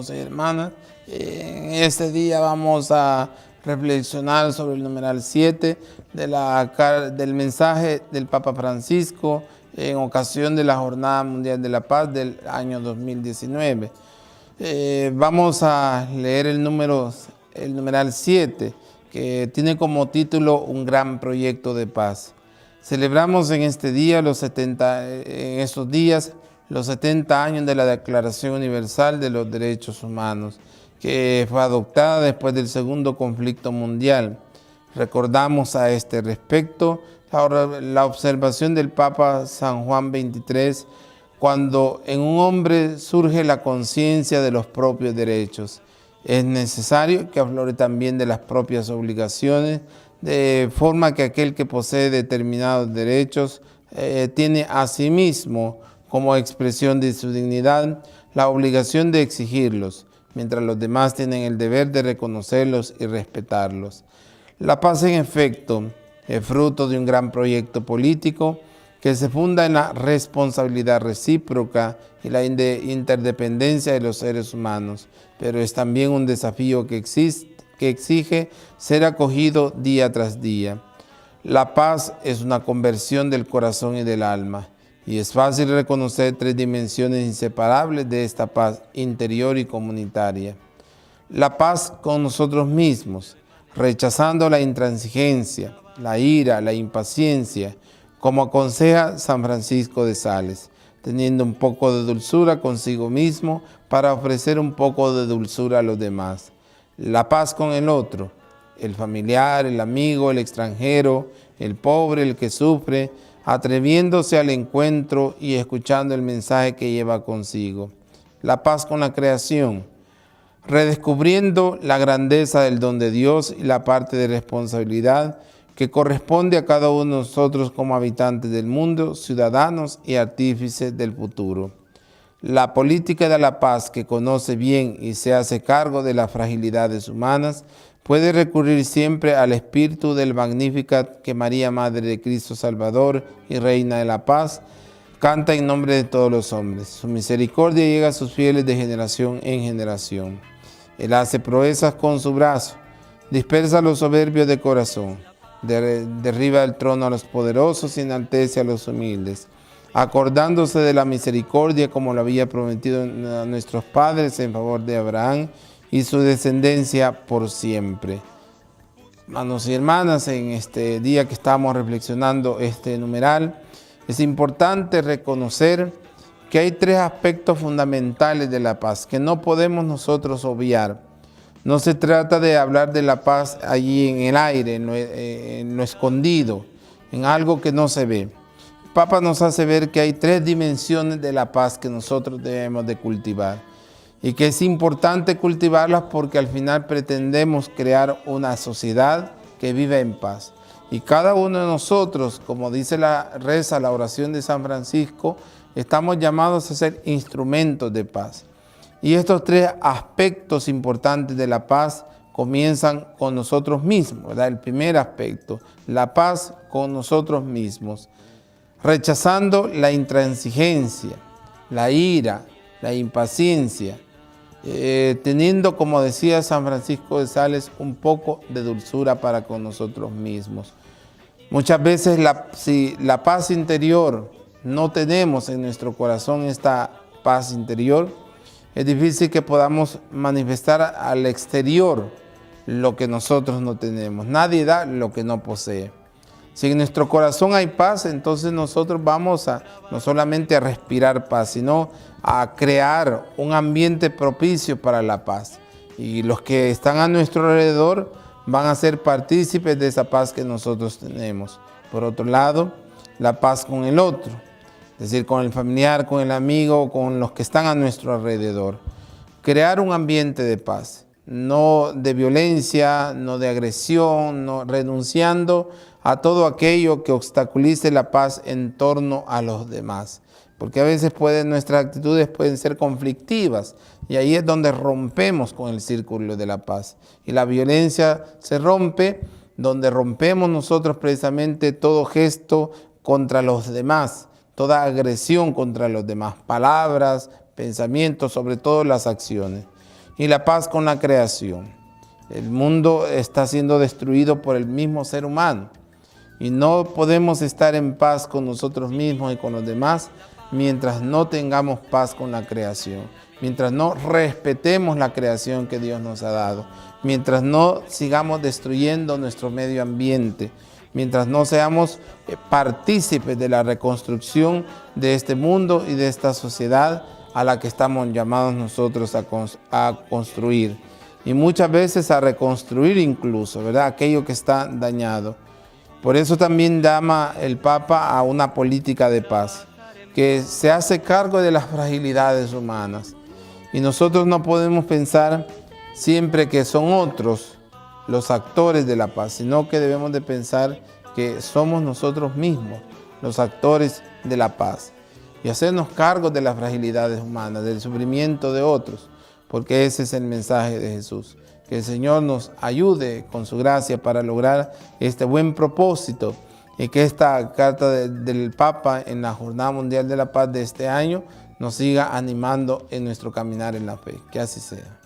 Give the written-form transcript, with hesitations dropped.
hermanos y hermanas. En este día vamos a reflexionar sobre el numeral 7 del mensaje del Papa Francisco en ocasión de la Jornada Mundial de la Paz del año 2019. Vamos a leer el numeral 7, que tiene como título Un gran proyecto de paz. Celebramos en este día los 70 años de la Declaración Universal de los Derechos Humanos, que fue adoptada después del Segundo Conflicto Mundial. Recordamos a este respecto la observación del Papa San Juan XXIII, cuando en un hombre surge la conciencia de los propios derechos. Es necesario que aflore también de las propias obligaciones, de forma que aquel que posee determinados derechos tiene a sí mismo, como expresión de su dignidad, la obligación de exigirlos, mientras los demás tienen el deber de reconocerlos y respetarlos. La paz, en efecto, es fruto de un gran proyecto político que se funda en la responsabilidad recíproca y la interdependencia de los seres humanos, pero es también un desafío que exige ser acogido día tras día. La paz es una conversión del corazón y del alma, y es fácil reconocer tres dimensiones inseparables de esta paz interior y comunitaria. La paz con nosotros mismos, rechazando la intransigencia, la ira, la impaciencia, como aconseja San Francisco de Sales, teniendo un poco de dulzura consigo mismo para ofrecer un poco de dulzura a los demás. La paz con el otro, el familiar, el amigo, el extranjero, el pobre, el que sufre, atreviéndose al encuentro y escuchando el mensaje que lleva consigo. La paz con la creación, redescubriendo la grandeza del don de Dios y la parte de responsabilidad que corresponde a cada uno de nosotros como habitantes del mundo, ciudadanos y artífices del futuro. La política de la paz, que conoce bien y se hace cargo de las fragilidades humanas, puede recurrir siempre al espíritu del Magnificat que María, Madre de Cristo Salvador y Reina de la Paz, canta en nombre de todos los hombres. Su misericordia llega a sus fieles de generación en generación. Él hace proezas con su brazo, dispersa a los soberbios de corazón, derriba del trono a los poderosos y enaltece a los humildes, acordándose de la misericordia como lo había prometido a nuestros padres en favor de Abraham y su descendencia por siempre. Hermanos y hermanas, en este día que estamos reflexionando este numeral, es importante reconocer que hay tres aspectos fundamentales de la paz que no podemos nosotros obviar. No se trata de hablar de la paz allí en el aire, en lo escondido, en algo que no se ve. El Papa nos hace ver que hay tres dimensiones de la paz que nosotros debemos de cultivar y que es importante cultivarlas porque al final pretendemos crear una sociedad que viva en paz. Y cada uno de nosotros, como dice la oración de San Francisco, estamos llamados a ser instrumentos de paz. Y estos tres aspectos importantes de la paz comienzan con nosotros mismos, ¿verdad? El primer aspecto, la paz con nosotros mismos, rechazando la intransigencia, la ira, la impaciencia, teniendo, como decía San Francisco de Sales, un poco de dulzura para con nosotros mismos. Muchas veces si la paz interior no tenemos en nuestro corazón, esta paz interior, es difícil que podamos manifestar al exterior lo que nosotros no tenemos. Nadie da lo que no posee. Si en nuestro corazón hay paz, entonces nosotros vamos no solamente a respirar paz, sino a crear un ambiente propicio para la paz. Y los que están a nuestro alrededor van a ser partícipes de esa paz que nosotros tenemos. Por otro lado, la paz con el otro. Es decir, con el familiar, con el amigo, con los que están a nuestro alrededor. Crear un ambiente de paz, no de violencia, no de agresión, no renunciando a todo aquello que obstaculice la paz en torno a los demás. Porque a veces nuestras actitudes pueden ser conflictivas y ahí es donde rompemos con el círculo de la paz. Y la violencia se rompe donde rompemos nosotros precisamente todo gesto contra los demás, toda agresión contra los demás, palabras, pensamientos, sobre todo las acciones. y la paz con la creación. El mundo está siendo destruido por el mismo ser humano y no podemos estar en paz con nosotros mismos y con los demás mientras no tengamos paz con la creación, mientras no respetemos la creación que Dios nos ha dado, mientras no sigamos destruyendo nuestro medio ambiente, mientras no seamos partícipes de la reconstrucción de este mundo y de esta sociedad a la que estamos llamados nosotros a construir. Y muchas veces a reconstruir incluso, ¿verdad? Aquello que está dañado. Por eso también llama el Papa a una política de paz, que se hace cargo de las fragilidades humanas. Y nosotros no podemos pensar siempre que son otros los actores de la paz, sino que debemos de pensar que somos nosotros mismos los actores de la paz y hacernos cargo de las fragilidades humanas, del sufrimiento de otros, porque ese es el mensaje de Jesús. Que el Señor nos ayude con su gracia para lograr este buen propósito y que esta carta del Papa en la Jornada Mundial de la Paz de este año nos siga animando en nuestro caminar en la fe. Que así sea.